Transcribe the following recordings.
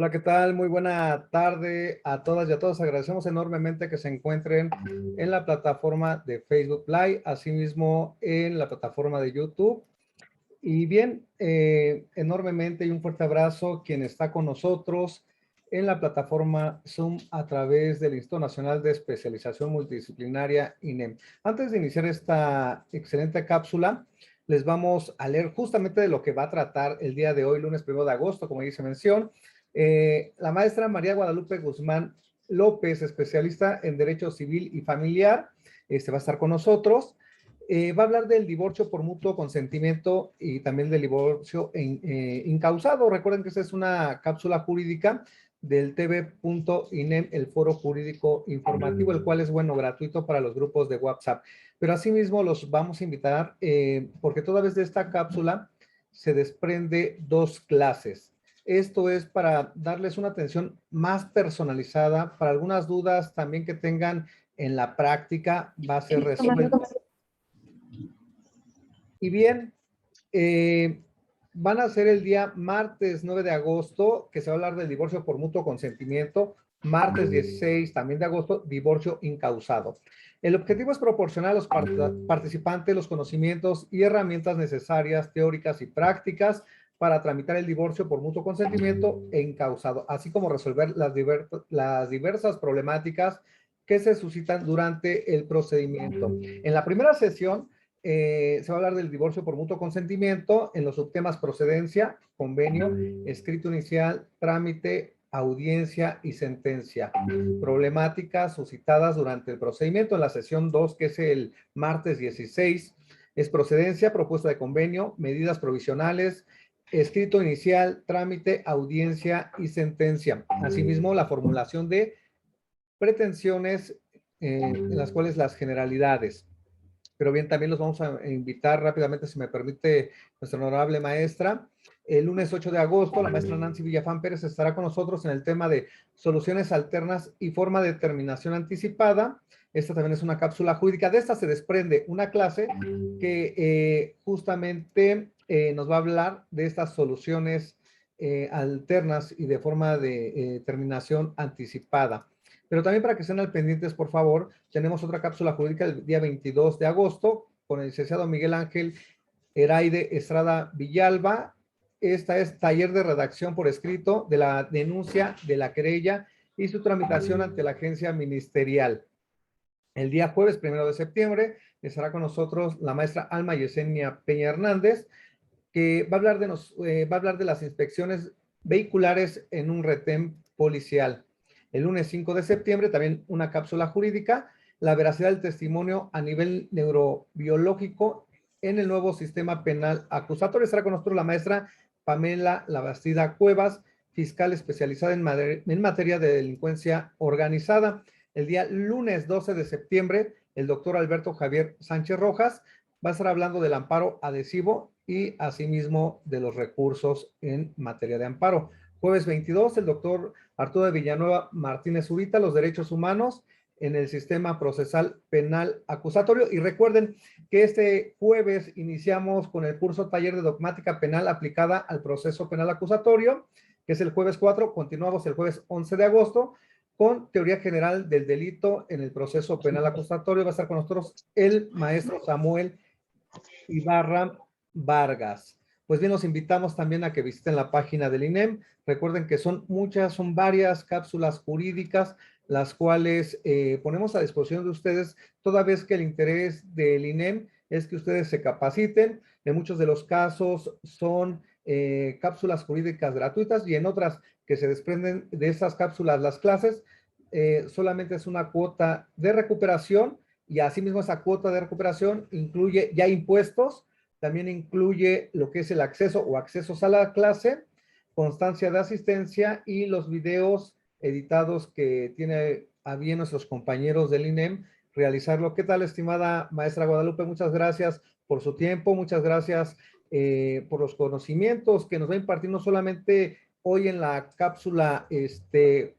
Hola, ¿qué tal? Muy buena tarde a todas y a todos. Agradecemos enormemente que se encuentren en la plataforma de Facebook Live, asimismo en la plataforma de YouTube. Y bien, enormemente y un fuerte abrazo quien está con nosotros en la plataforma Zoom a través del Instituto Nacional de Especialización Multidisciplinaria, INEM. Antes de iniciar esta excelente cápsula, les vamos a leer justamente de lo que va a tratar el día de hoy, lunes 1 de agosto, como dice mención. La maestra María Guadalupe Guzmán López, especialista en Derecho Civil y Familiar, va a estar con nosotros. Va a hablar del divorcio por mutuo consentimiento y también del divorcio incausado. Recuerden que esta es una cápsula jurídica del TV.inem, el foro jurídico informativo, el cual es, bueno, gratuito para los grupos de WhatsApp. Pero asimismo los vamos a invitar porque toda vez de esta cápsula se desprende dos clases. Esto es para darles una atención más personalizada, para algunas dudas también que tengan en la práctica, va a ser resuelta. Y bien, van a ser el día martes 9 de agosto, que se va a hablar del divorcio por mutuo consentimiento. Martes 16 también de agosto, divorcio incausado. El objetivo es proporcionar a los participantes los conocimientos y herramientas necesarias, teóricas y prácticas para tramitar el divorcio por mutuo consentimiento e incausado, así como resolver las diversas problemáticas que se suscitan durante el procedimiento. En la primera sesión, se va a hablar del divorcio por mutuo consentimiento en los subtemas procedencia, convenio, escrito inicial, trámite, audiencia y sentencia. Problemáticas suscitadas durante el procedimiento. En la sesión 2, que es el martes 16, es procedencia, propuesta de convenio, medidas provisionales, escrito inicial, trámite, audiencia y sentencia. Asimismo, la formulación de pretensiones, en las cuales las generalidades. Pero bien, también los vamos a invitar rápidamente, si me permite, nuestra honorable maestra. El lunes 8 de agosto, la maestra Nancy Villafán Pérez estará con nosotros en el tema de soluciones alternas y forma de terminación anticipada. Esta también es una cápsula jurídica. De esta se desprende una clase que justamente nos va a hablar de estas soluciones alternas y de forma de terminación anticipada. Pero también para que estén al pendientes, por favor, tenemos otra cápsula jurídica el día 22 de agosto con el licenciado Miguel Ángel Eraide Estrada Villalba. Esta es taller de redacción por escrito de la denuncia de la querella y su tramitación ante la agencia ministerial. El día jueves 1 de septiembre estará con nosotros la maestra Alma Yesenia Peña Hernández, que va a hablar de las inspecciones vehiculares en un retén policial. El lunes 5 de septiembre, también una cápsula jurídica, la veracidad del testimonio a nivel neurobiológico en el nuevo sistema penal acusatorio. Estará con nosotros la maestra Pamela Labastida Cuevas, fiscal especializada en materia de delincuencia organizada. El día lunes 12 de septiembre, el doctor Alberto Javier Sánchez Rojas va a estar hablando del amparo adhesivo y asimismo de los recursos en materia de amparo. Jueves 22, el doctor Arturo de Villanueva Martínez Zurita, los derechos humanos en el sistema procesal penal acusatorio. Y recuerden que este jueves iniciamos con el curso taller de dogmática penal aplicada al proceso penal acusatorio, que es el jueves 4, continuamos el jueves 11 de agosto con teoría general del delito en el proceso penal acusatorio. Va a estar con nosotros el maestro Samuel Ibarra Vargas. Pues bien, los invitamos también a que visiten la página del INEM. Recuerden que son varias cápsulas jurídicas, las cuales ponemos a disposición de ustedes, toda vez que el interés del INEM es que ustedes se capaciten. En muchos de los casos son cápsulas jurídicas gratuitas y en otras que se desprenden de estas cápsulas las clases, solamente es una cuota de recuperación. Y asimismo esa cuota de recuperación incluye ya impuestos, también incluye lo que es el acceso o accesos a la clase, constancia de asistencia y los videos editados que tiene a bien nuestros compañeros del INEM realizarlo. ¿Qué tal, estimada maestra Guadalupe? Muchas gracias por su tiempo, muchas gracias por los conocimientos que nos va a impartir no solamente hoy en la cápsula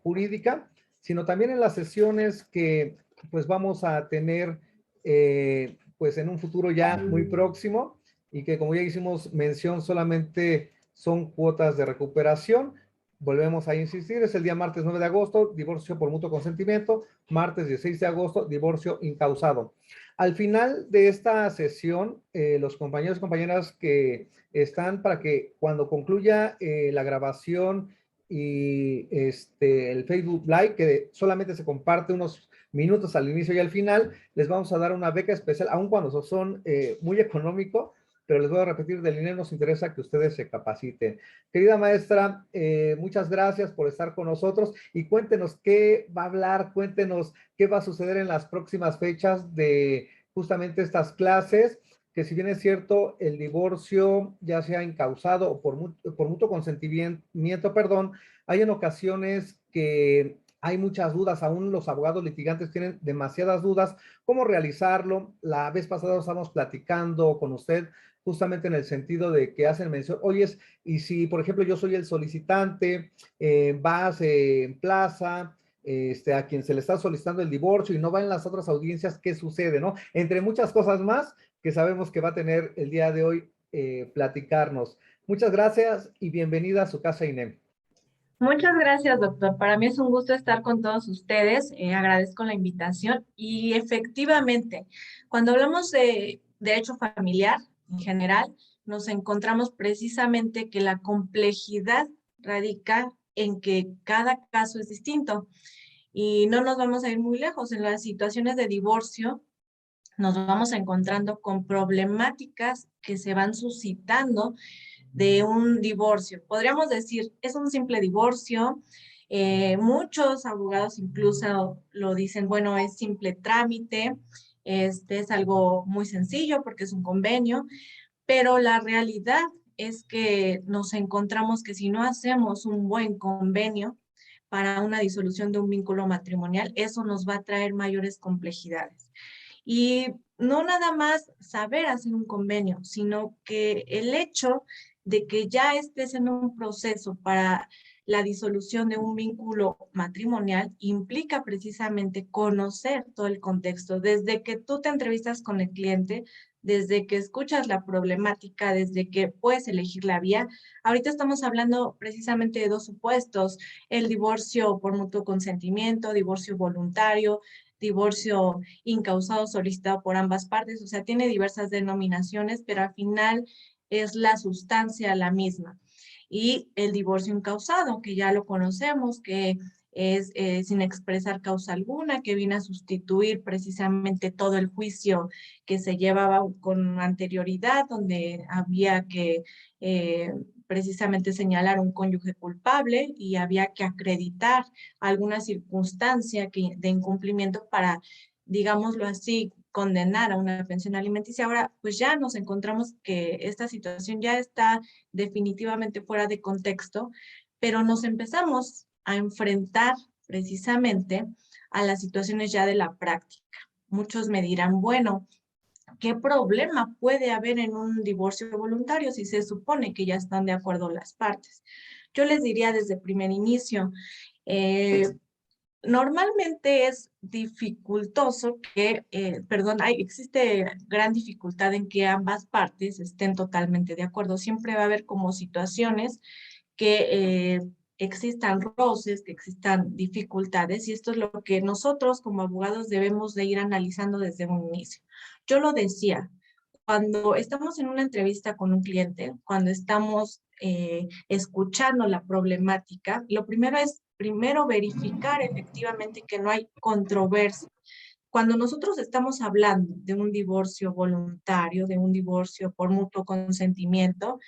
jurídica, sino también en las sesiones que pues vamos a tener pues en un futuro ya muy próximo y que, como ya hicimos mención, solamente son cuotas de recuperación, Volvemos a insistir, es el día martes 9 de agosto, divorcio por mutuo consentimiento, martes 16 de agosto, divorcio incausado. Al final de esta sesión, los compañeros y compañeras que están para que cuando concluya la grabación y el Facebook Live, que solamente se comparte unos minutos al inicio y al final, les vamos a dar una beca especial, aun cuando son muy económico, pero les voy a repetir, del INE nos interesa que ustedes se capaciten. Querida maestra, muchas gracias por estar con nosotros y cuéntenos qué va a hablar, cuéntenos qué va a suceder en las próximas fechas de justamente estas clases, que si bien es cierto, el divorcio ya sea incausado o por mutuo consentimiento, perdón, hay en ocasiones que hay muchas dudas, aún los abogados litigantes tienen demasiadas dudas, cómo realizarlo. La vez pasada estábamos platicando con usted justamente en el sentido de que hacen mención, oye, y si, por ejemplo, yo soy el solicitante, vas en plaza, a quien se le está solicitando el divorcio y no va en las otras audiencias, ¿qué sucede, no? Entre muchas cosas más que sabemos que va a tener el día de hoy platicarnos. Muchas gracias y bienvenida a su casa, INEM. Muchas gracias, doctor. Para mí es un gusto estar con todos ustedes. Agradezco la invitación y efectivamente, cuando hablamos de derecho familiar en general, nos encontramos precisamente que la complejidad radica en que cada caso es distinto y no nos vamos a ir muy lejos. En las situaciones de divorcio, nos vamos encontrando con problemáticas que se van suscitando de un divorcio. Podríamos decir, es un simple divorcio. Muchos abogados incluso lo dicen, bueno, es simple trámite, es algo muy sencillo porque es un convenio, pero la realidad es que nos encontramos que si no hacemos un buen convenio para una disolución de un vínculo matrimonial, eso nos va a traer mayores complejidades. Y no nada más saber hacer un convenio, sino que el hecho de que ya estés en un proceso para la disolución de un vínculo matrimonial implica precisamente conocer todo el contexto, desde que tú te entrevistas con el cliente, desde que escuchas la problemática, desde que puedes elegir la vía. Ahorita estamos hablando precisamente de dos supuestos, el divorcio por mutuo consentimiento, divorcio voluntario, divorcio incausado solicitado por ambas partes, o sea, tiene diversas denominaciones, pero al final es la sustancia la misma. Y el divorcio incausado, que ya lo conocemos, que es sin expresar causa alguna, que viene a sustituir precisamente todo el juicio que se llevaba con anterioridad, donde había que precisamente señalar un cónyuge culpable y había que acreditar alguna circunstancia de incumplimiento para, digámoslo así, condenar a una pensión alimenticia. Ahora, pues ya nos encontramos que esta situación ya está definitivamente fuera de contexto, pero nos empezamos a enfrentar precisamente a las situaciones ya de la práctica. Muchos me dirán, bueno, ¿qué problema puede haber en un divorcio voluntario si se supone que ya están de acuerdo las partes? Yo les diría desde el primer inicio, eh, normalmente es dificultoso existe gran dificultad en que ambas partes estén totalmente de acuerdo. Siempre va a haber como situaciones que existan roces, que existan dificultades, y esto es lo que nosotros como abogados debemos de ir analizando desde un inicio. Yo lo decía, cuando estamos en una entrevista con un cliente, cuando estamos escuchando la problemática, lo primero es verificar efectivamente que no hay controversia. Cuando nosotros estamos hablando de un divorcio voluntario, de un divorcio por mutuo consentimiento,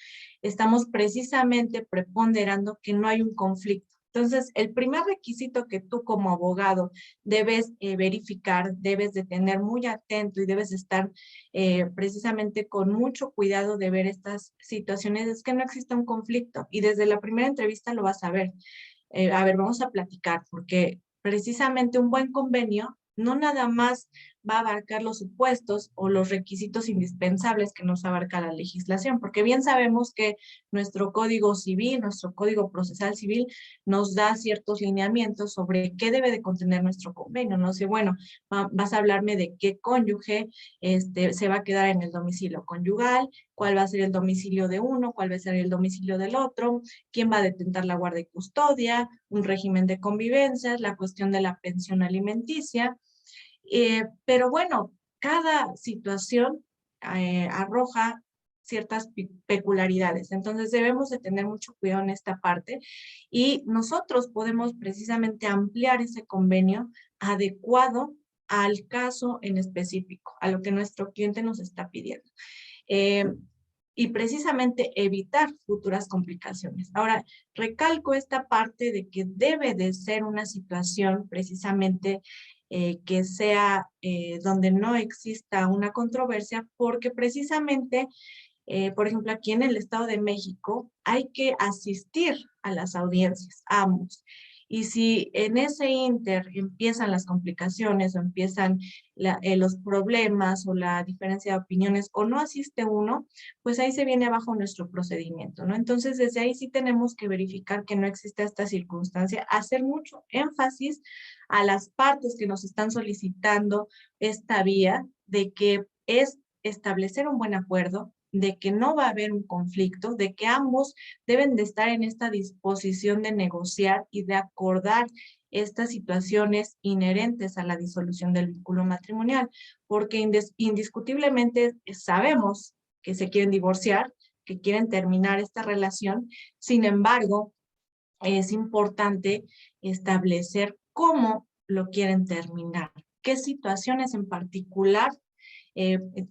estamos precisamente preponderando que no hay un conflicto. Entonces, el primer requisito que tú como abogado debes verificar, debes de tener muy atento y debes de estar precisamente con mucho cuidado de ver estas situaciones es que no exista un conflicto. Y desde la primera entrevista lo vas a ver. A ver, vamos a platicar, porque precisamente un buen convenio no nada más va a abarcar los supuestos o los requisitos indispensables que nos abarca la legislación, porque bien sabemos que nuestro Código Civil, nuestro Código Procesal Civil nos da ciertos lineamientos sobre qué debe de contener nuestro convenio. No sé, bueno, vas a hablarme de qué cónyuge se va a quedar en el domicilio conyugal, cuál va a ser el domicilio de uno, cuál va a ser el domicilio del otro, quién va a detentar la guardia y custodia, un régimen de convivencias, la cuestión de la pensión alimenticia. Pero bueno, cada situación arroja ciertas peculiaridades. Entonces debemos de tener mucho cuidado en esta parte y nosotros podemos precisamente ampliar ese convenio adecuado al caso en específico, a lo que nuestro cliente nos está pidiendo. Eh, y precisamente evitar futuras complicaciones. Ahora, recalco esta parte de que debe de ser una situación precisamente que sea donde no exista una controversia, porque precisamente, por ejemplo, aquí en el Estado de México hay que asistir a las audiencias, ambos. Y si en ese inter empiezan las complicaciones o empiezan los problemas o la diferencia de opiniones o no asiste uno, pues ahí se viene abajo nuestro procedimiento, ¿no? Entonces, desde ahí sí tenemos que verificar que no existe esta circunstancia, hacer mucho énfasis a las partes que nos están solicitando esta vía de que es establecer un buen acuerdo, de que no va a haber un conflicto, de que ambos deben de estar en esta disposición de negociar y de acordar estas situaciones inherentes a la disolución del vínculo matrimonial, porque indiscutiblemente sabemos que se quieren divorciar, que quieren terminar esta relación. Sin embargo, es importante establecer cómo lo quieren terminar, qué situaciones en particular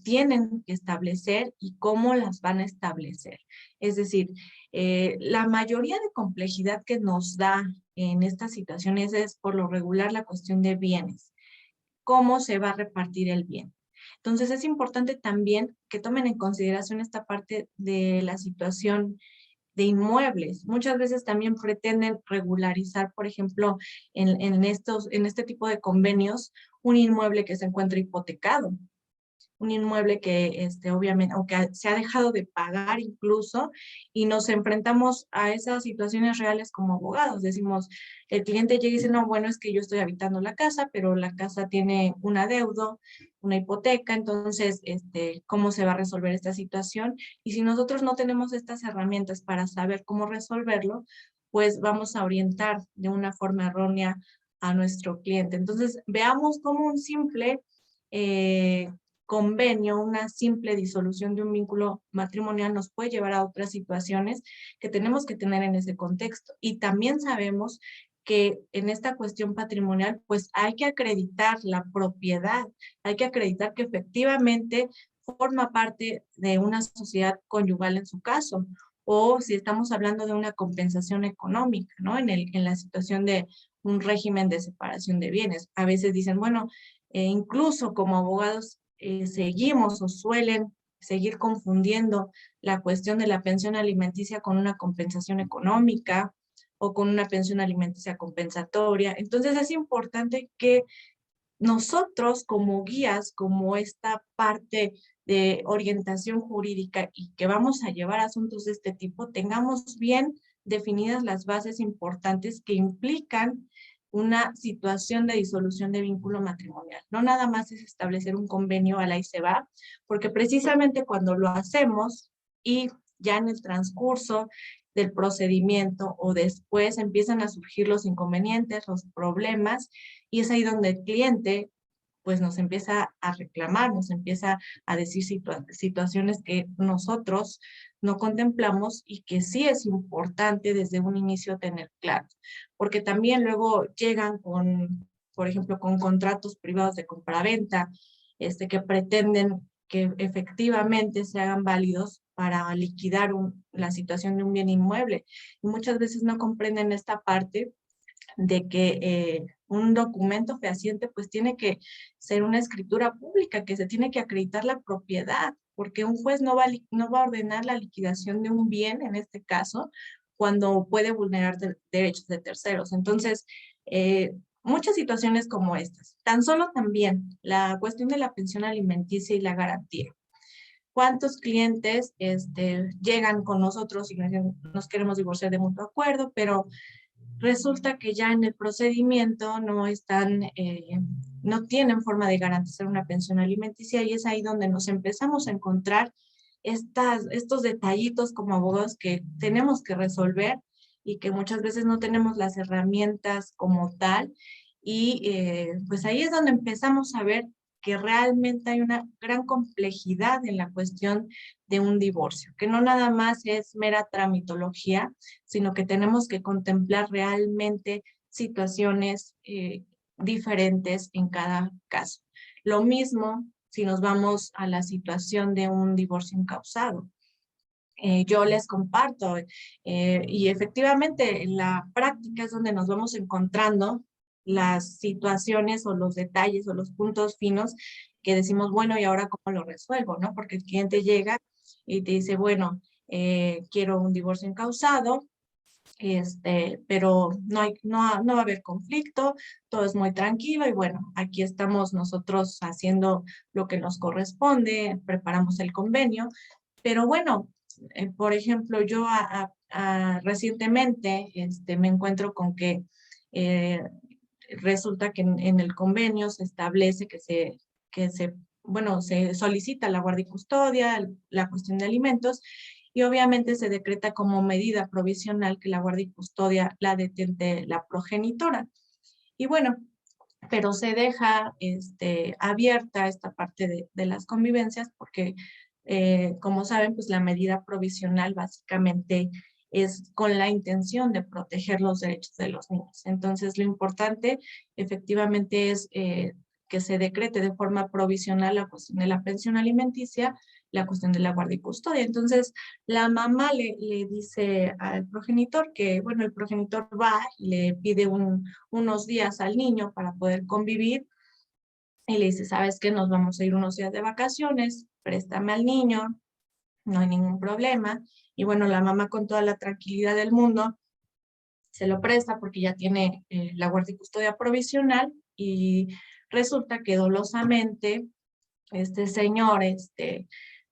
tienen que establecer y cómo las van a establecer. Es decir, la mayoría de complejidad que nos da en estas situaciones es por lo regular la cuestión de bienes. ¿Cómo se va a repartir el bien? Entonces es importante también que tomen en consideración esta parte de la situación de inmuebles. Muchas veces también pretenden regularizar, por ejemplo, en este tipo de convenios, un inmueble que se encuentra hipotecado, un inmueble que obviamente, o que se ha dejado de pagar incluso, y nos enfrentamos a esas situaciones reales como abogados. Decimos, el cliente llega y dice, no, bueno, es que yo estoy habitando la casa, pero la casa tiene un adeudo, una hipoteca, entonces, ¿cómo se va a resolver esta situación? Y si nosotros no tenemos estas herramientas para saber cómo resolverlo, pues vamos a orientar de una forma errónea a nuestro cliente. Entonces, veamos cómo un simple convenio, una simple disolución de un vínculo matrimonial nos puede llevar a otras situaciones que tenemos que tener en ese contexto. Y también sabemos que en esta cuestión patrimonial, pues hay que acreditar la propiedad, hay que acreditar que efectivamente forma parte de una sociedad conyugal en su caso, o si estamos hablando de una compensación económica, ¿no? En la situación de un régimen de separación de bienes. A veces dicen, bueno, incluso como abogados seguimos o suelen seguir confundiendo la cuestión de la pensión alimenticia con una compensación económica o con una pensión alimenticia compensatoria. Entonces es importante que nosotros como guías, como esta parte de orientación jurídica y que vamos a llevar asuntos de este tipo, tengamos bien definidas las bases importantes que implican una situación de disolución de vínculo matrimonial. No nada más es establecer un convenio a la y se va, porque precisamente cuando lo hacemos y ya en el transcurso del procedimiento o después empiezan a surgir los inconvenientes, los problemas, y es ahí donde el cliente pues nos empieza a reclamar, nos empieza a decir situaciones que nosotros no contemplamos y que sí es importante desde un inicio tener claro, porque también luego llegan con, por ejemplo, con contratos privados de compraventa, que pretenden que efectivamente se hagan válidos para liquidar la situación de un bien inmueble. Y muchas veces no comprenden esta parte de que un documento fehaciente pues tiene que ser una escritura pública, que se tiene que acreditar la propiedad, porque un juez no va a ordenar la liquidación de un bien, en este caso, cuando puede vulnerar derechos de terceros. Entonces, muchas situaciones como estas. Tan solo también la cuestión de la pensión alimenticia y la garantía. ¿Cuántos clientes llegan con nosotros y nos queremos divorciar de mutuo acuerdo, pero resulta que ya en el procedimiento no tienen forma de garantizar una pensión alimenticia, y es ahí donde nos empezamos a encontrar estos detallitos como abogados que tenemos que resolver y que muchas veces no tenemos las herramientas como tal, y pues ahí es donde empezamos a ver que realmente hay una gran complejidad en la cuestión de un divorcio, que no nada más es mera tramitología, sino que tenemos que contemplar realmente situaciones diferentes en cada caso. Lo mismo si nos vamos a la situación de un divorcio incausado. Yo les comparto y efectivamente en la práctica es donde nos vamos encontrando las situaciones o los detalles o los puntos finos que decimos, bueno, ¿y ahora cómo lo resuelvo? ¿No? Porque el cliente llega y te dice, bueno, quiero un divorcio incausado, pero no va a haber conflicto, todo es muy tranquilo y bueno, aquí estamos nosotros haciendo lo que nos corresponde, preparamos el convenio, pero bueno, por ejemplo, yo recientemente me encuentro con que eh, resulta que en el convenio se establece bueno, se solicita la guardia y custodia, la cuestión de alimentos, y obviamente se decreta como medida provisional que la guardia y custodia la detente la progenitora. Y bueno, pero se deja abierta esta parte de las convivencias porque, como saben, pues la medida provisional básicamente es con la intención de proteger los derechos de los niños. Entonces, lo importante efectivamente es que se decrete de forma provisional la cuestión de la pensión alimenticia, la cuestión de la guardia y custodia. Entonces, la mamá le dice al progenitor que, bueno, el progenitor va y le pide unos días al niño para poder convivir y le dice, ¿sabes qué? Nos vamos a ir unos días de vacaciones, préstame al niño, no hay ningún problema. Y bueno, la mamá con toda la tranquilidad del mundo se lo presta porque ya tiene la guardia y custodia provisional, y resulta que dolosamente este señor,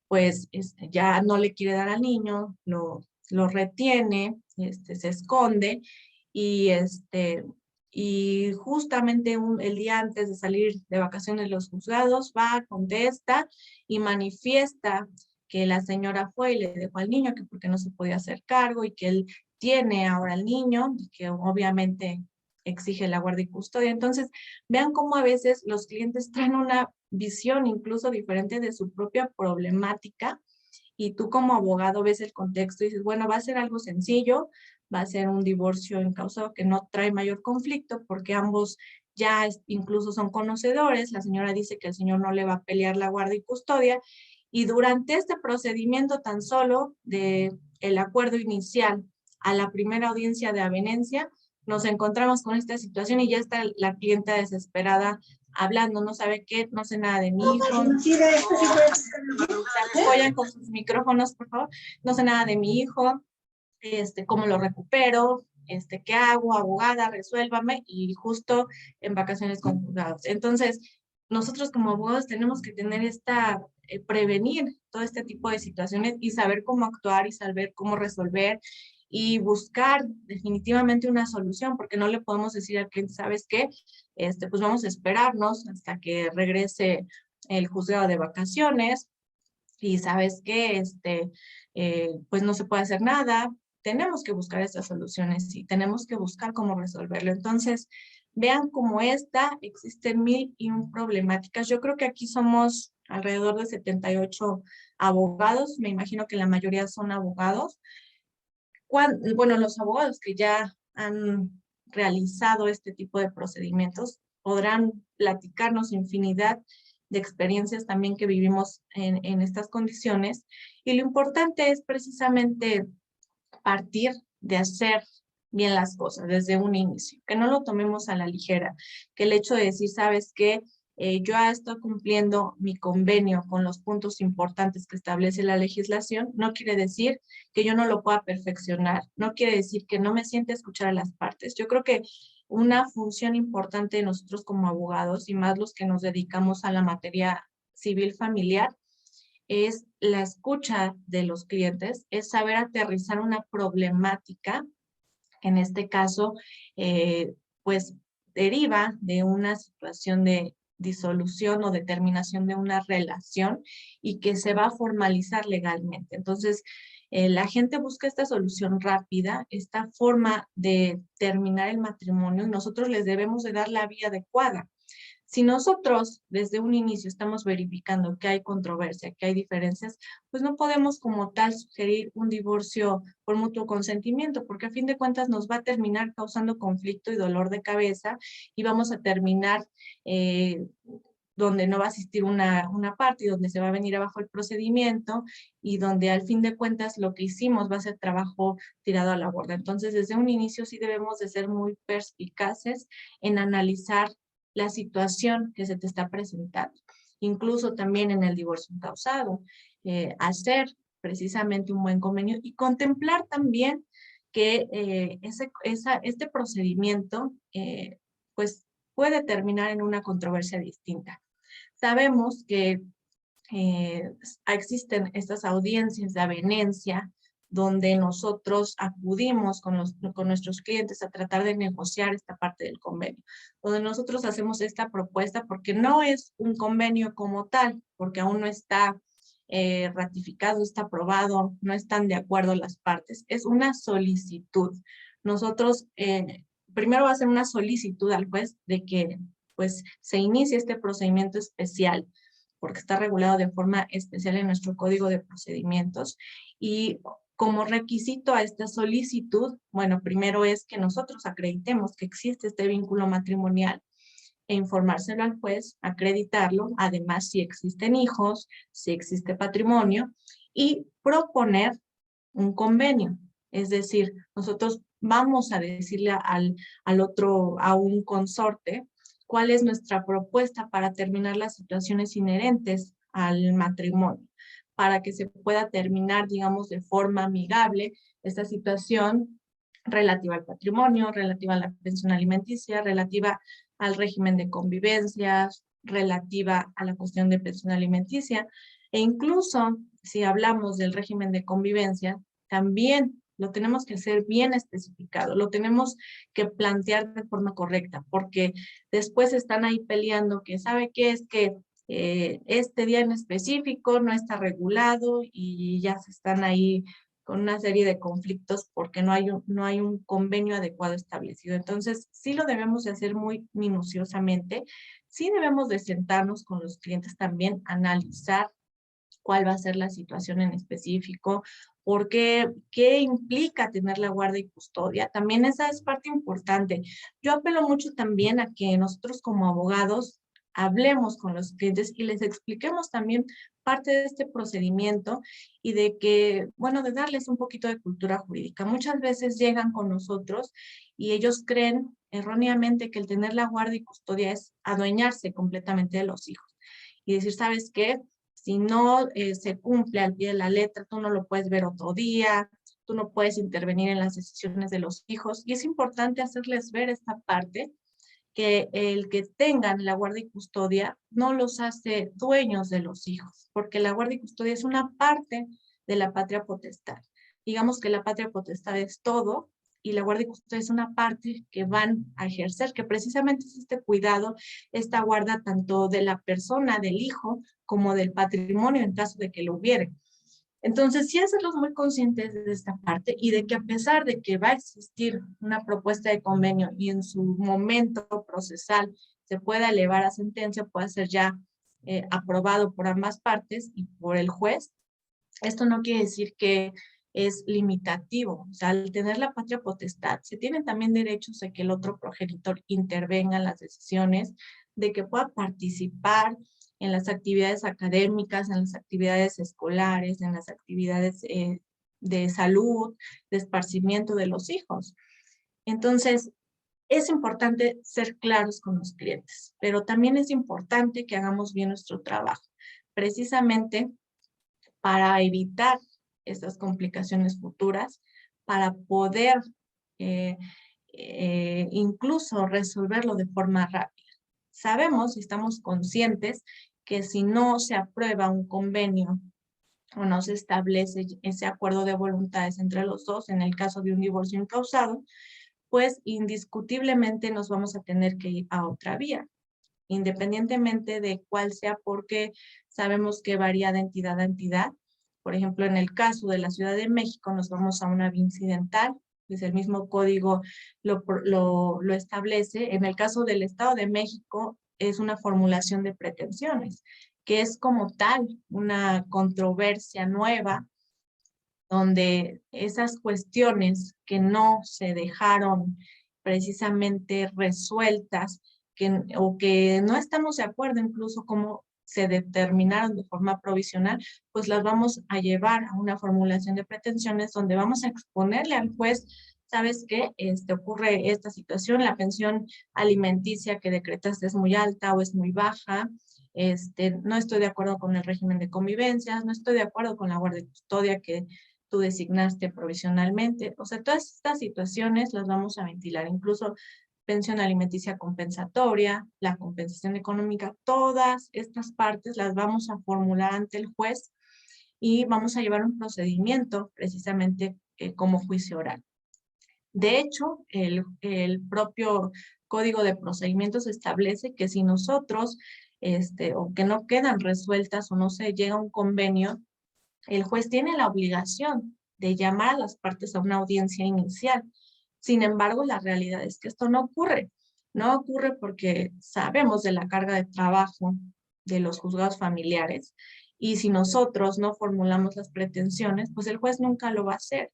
pues ya no le quiere dar al niño, lo retiene, se esconde, y y justamente el día antes de salir de vacaciones los juzgados va, contesta y manifiesta que la señora fue y le dejó al niño, que porque no se podía hacer cargo y que él tiene ahora al niño y que obviamente exige la guardia y custodia. Entonces, vean cómo a veces los clientes traen una visión incluso diferente de su propia problemática, y tú como abogado ves el contexto y dices, bueno, va a ser algo sencillo, va a ser un divorcio incausado que no trae mayor conflicto porque ambos ya incluso son conocedores, la señora dice que el señor no le va a pelear la guardia y custodia, y durante este procedimiento tan solo de el acuerdo inicial a la primera audiencia de avenencia, nos encontramos con esta situación y ya está la clienta desesperada hablando, no sabe qué, no sé nada de mi hijo. Se apoyan con sus micrófonos, por favor. No sé nada de mi hijo, cómo lo recupero, qué hago, abogada, resuélvame, y justo en vacaciones con juzgados. Entonces, nosotros como abogados tenemos que tener prevenir todo este tipo de situaciones y saber cómo actuar y saber cómo resolver y buscar definitivamente una solución, porque no le podemos decir al cliente, ¿sabes qué? Pues vamos a esperarnos hasta que regrese el juzgado de vacaciones, y sabes qué, pues no se puede hacer nada. Tenemos que buscar estas soluciones y tenemos que buscar cómo resolverlo. Entonces, vean cómo existen 1001 problemáticas. Yo creo que aquí somos alrededor de 78 abogados, me imagino que la mayoría son abogados. Bueno, los abogados que ya han realizado este tipo de procedimientos podrán platicarnos infinidad de experiencias también que vivimos en estas condiciones. Y lo importante es precisamente partir de hacer bien las cosas desde un inicio, que no lo tomemos a la ligera, que el hecho de decir, ¿sabes qué? Yo ya estoy cumpliendo mi convenio con los puntos importantes que establece la legislación, no quiere decir que yo no lo pueda perfeccionar, no quiere decir que no me siente escuchar a las partes. Yo creo que una función importante de nosotros como abogados, y más los que nos dedicamos a la materia civil familiar, es la escucha de los clientes, es saber aterrizar una problemática, que en este caso, pues deriva de una situación de disolución o determinación de una relación y que se va a formalizar legalmente. Entonces, la gente busca esta solución rápida, esta forma de terminar el matrimonio, y nosotros les debemos de dar la vía adecuada. Si nosotros desde un inicio estamos verificando que hay controversia, que hay diferencias, pues no podemos como tal sugerir un divorcio por mutuo consentimiento, porque a fin de cuentas nos va a terminar causando conflicto y dolor de cabeza, y vamos a terminar donde no va a asistir una parte y donde se va a venir abajo el procedimiento, y donde al fin de cuentas lo que hicimos va a ser trabajo tirado a la borda. Entonces, desde un inicio sí debemos de ser muy perspicaces en analizar la situación que se te está presentando. Incluso también en el divorcio incausado, hacer precisamente un buen convenio y contemplar también que este procedimiento pues puede terminar en una controversia distinta. Sabemos que existen estas audiencias de avenencia donde nosotros acudimos con nuestros clientes a tratar de negociar esta parte del convenio, donde nosotros hacemos esta propuesta porque no es un convenio como tal, porque aún no está ratificado, está aprobado, no están de acuerdo las partes, es una solicitud. Nosotros primero va a ser una solicitud al juez de que pues se inicie este procedimiento especial, porque está regulado de forma especial en nuestro Código de Procedimientos, y como requisito a esta solicitud, bueno, primero es que nosotros acreditemos que existe este vínculo matrimonial e informárselo al juez, acreditarlo, además si existen hijos, si existe patrimonio, y proponer un convenio. Es decir, nosotros vamos a decirle al otro, a un consorte, cuál es nuestra propuesta para terminar las situaciones inherentes al matrimonio, para que se pueda terminar, digamos, de forma amigable esta situación relativa al patrimonio, relativa a la pensión alimenticia, relativa al régimen de convivencias, relativa a la cuestión de pensión alimenticia, e incluso si hablamos del régimen de convivencia, también lo tenemos que hacer bien especificado, lo tenemos que plantear de forma correcta, porque después están ahí peleando que sabe qué es que este día en específico no está regulado, y ya se están ahí con una serie de conflictos porque no hay un convenio adecuado establecido. Entonces, sí lo debemos de hacer muy minuciosamente, sí debemos de sentarnos con los clientes también, analizar cuál va a ser la situación en específico, porque qué implica tener la guardia y custodia. También esa es parte importante. Yo apelo mucho también a que nosotros como abogados hablemos con los clientes y les expliquemos también parte de este procedimiento, y de que, bueno, de darles un poquito de cultura jurídica. Muchas veces llegan con nosotros y ellos creen erróneamente que el tener la guardia y custodia es adueñarse completamente de los hijos y decir, ¿sabes qué? Si no se cumple al pie de la letra, tú no lo puedes ver otro día, tú no puedes intervenir en las decisiones de los hijos. Y es importante hacerles ver esta parte, que el que tengan la guardia y custodia no los hace dueños de los hijos, porque la guardia y custodia es una parte de la patria potestad. Digamos que la patria potestad es todo, y la guardia y custodia es una parte que van a ejercer, que precisamente es este cuidado, esta guarda tanto de la persona, del hijo, como del patrimonio en caso de que lo hubiere. Entonces, sí hacerlos muy conscientes de esta parte, y de que a pesar de que va a existir una propuesta de convenio y en su momento procesal se pueda elevar a sentencia, pueda ser ya aprobado por ambas partes y por el juez, esto no quiere decir que es limitativo. O sea, al tener la patria potestad, se tienen también derechos de que el otro progenitor intervenga en las decisiones, de que pueda participar en las actividades académicas, en las actividades escolares, en las actividades de salud, de esparcimiento de los hijos. Entonces, es importante ser claros con los clientes, pero también es importante que hagamos bien nuestro trabajo, precisamente para evitar estas complicaciones futuras, para poder incluso resolverlo de forma rápida. Sabemos y estamos conscientes que si no se aprueba un convenio o no se establece ese acuerdo de voluntades entre los dos, en el caso de un divorcio incausado, pues indiscutiblemente nos vamos a tener que ir a otra vía, independientemente de cuál sea, porque sabemos que varía de entidad a entidad. Por ejemplo, en el caso de la Ciudad de México, nos vamos a una vía incidental, pues el mismo código lo establece. En el caso del Estado de México, es una formulación de pretensiones, que es como tal una controversia nueva, donde esas cuestiones que no se dejaron precisamente resueltas, o que no estamos de acuerdo incluso cómo se determinaron de forma provisional, pues las vamos a llevar a una formulación de pretensiones donde vamos a exponerle al juez, ¿sabes qué? Ocurre esta situación, la pensión alimenticia que decretaste es muy alta o es muy baja, no estoy de acuerdo con el régimen de convivencias, no estoy de acuerdo con la guardia y custodia que tú designaste provisionalmente. O sea, todas estas situaciones las vamos a ventilar, incluso pensión alimenticia compensatoria, la compensación económica, todas estas partes las vamos a formular ante el juez y vamos a llevar un procedimiento precisamente como juicio oral. De hecho, el propio Código de Procedimientos establece que si nosotros, o que no quedan resueltas o no se llega a un convenio, el juez tiene la obligación de llamar a las partes a una audiencia inicial. Sin embargo, la realidad es que esto no ocurre. No ocurre porque sabemos de la carga de trabajo de los juzgados familiares y si nosotros no formulamos las pretensiones, pues el juez nunca lo va a hacer.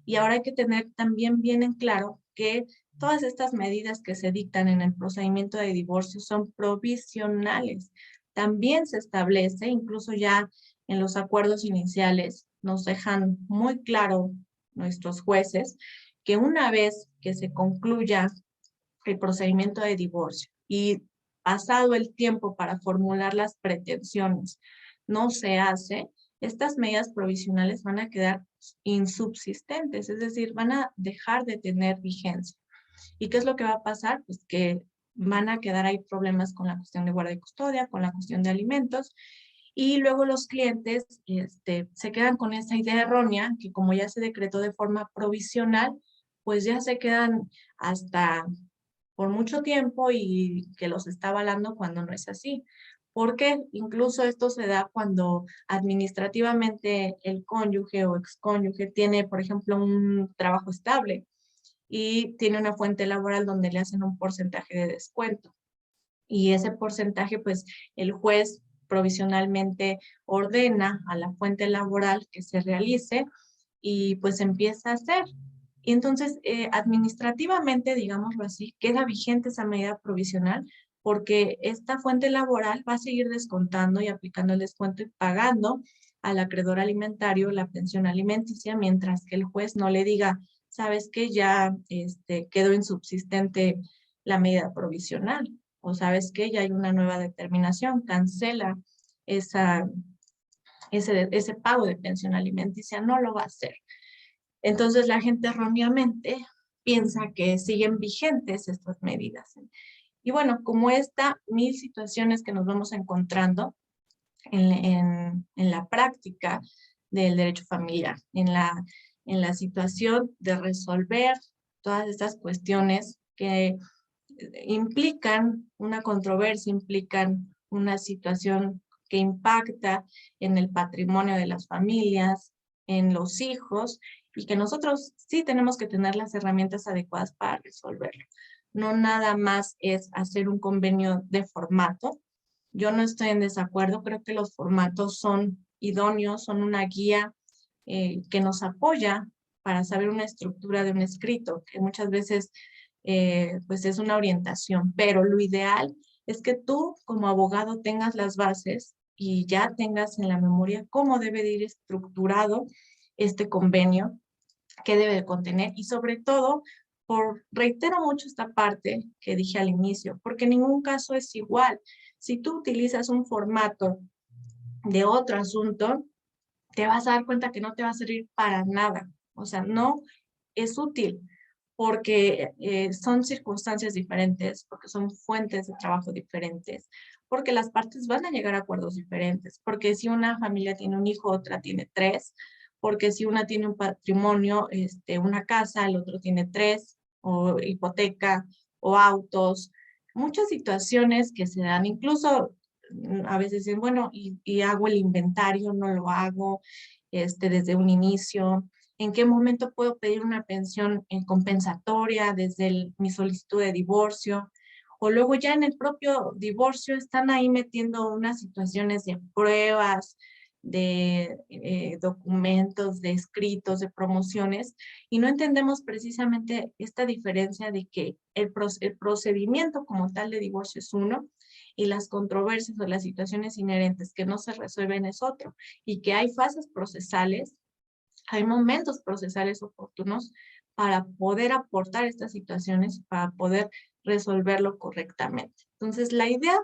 Y ahora hay que tener también bien en claro que todas estas medidas que se dictan en el procedimiento de divorcio son provisionales. También se establece, incluso ya en los acuerdos iniciales, nos dejan muy claro nuestros jueces que una vez que se concluya el procedimiento de divorcio y pasado el tiempo para formular las pretensiones no se hace, estas medidas provisionales van a quedar insubsistentes, es decir, van a dejar de tener vigencia. ¿Y qué es lo que va a pasar? Pues que van a quedar ahí problemas con la cuestión de guardia y custodia, con la cuestión de alimentos, y luego los clientes se quedan con esa idea errónea que como ya se decretó de forma provisional, pues ya se quedan hasta por mucho tiempo y que los está avalando cuando no es así. Porque incluso esto se da cuando administrativamente el cónyuge o excónyuge tiene, por ejemplo, un trabajo estable y tiene una fuente laboral donde le hacen un porcentaje de descuento. Y ese porcentaje, pues el juez provisionalmente ordena a la fuente laboral que se realice y pues empieza a hacer. Y entonces, administrativamente, digámoslo así, queda vigente esa medida provisional porque esta fuente laboral va a seguir descontando y aplicando el descuento y pagando al acreedor alimentario la pensión alimenticia, mientras que el juez no le diga, sabes que ya quedó insubsistente la medida provisional, o sabes que ya hay una nueva determinación, cancela ese pago de pensión alimenticia, no lo va a hacer. Entonces la gente erróneamente piensa que siguen vigentes estas medidas. Y bueno, como esta, mil situaciones que nos vamos encontrando en la práctica del derecho familiar, en la situación de resolver todas estas cuestiones que implican una controversia, implican una situación que impacta en el patrimonio de las familias, en los hijos, y que nosotros sí tenemos que tener las herramientas adecuadas para resolverlo. No nada más es hacer un convenio de formato. Yo no estoy en desacuerdo, creo que los formatos son idóneos, son una guía que nos apoya para saber una estructura de un escrito, que muchas veces pues es una orientación, pero lo ideal es que tú como abogado tengas las bases y ya tengas en la memoria cómo debe de ir estructurado este convenio, qué debe de contener y sobre todo, reitero mucho esta parte que dije al inicio, porque en ningún caso es igual. Si tú utilizas un formato de otro asunto, te vas a dar cuenta que no te va a servir para nada. O sea, no es útil porque son circunstancias diferentes, porque son fuentes de trabajo diferentes, porque las partes van a llegar a acuerdos diferentes, porque si una familia tiene un hijo, otra tiene tres, porque si una tiene un patrimonio, una casa, el otro tiene tres, o hipoteca, o autos, muchas situaciones que se dan, incluso a veces dicen, bueno, y hago el inventario, no lo hago desde un inicio. ¿En qué momento puedo pedir una pensión compensatoria desde mi solicitud de divorcio? O luego ya en el propio divorcio están ahí metiendo unas situaciones de pruebas, de documentos, de escritos, de promociones, y no entendemos precisamente esta diferencia de que el procedimiento como tal de divorcio es uno, y las controversias o las situaciones inherentes que no se resuelven es otro, y que hay fases procesales, hay momentos procesales oportunos para poder aportar estas situaciones, para poder resolverlo correctamente. Entonces, la idea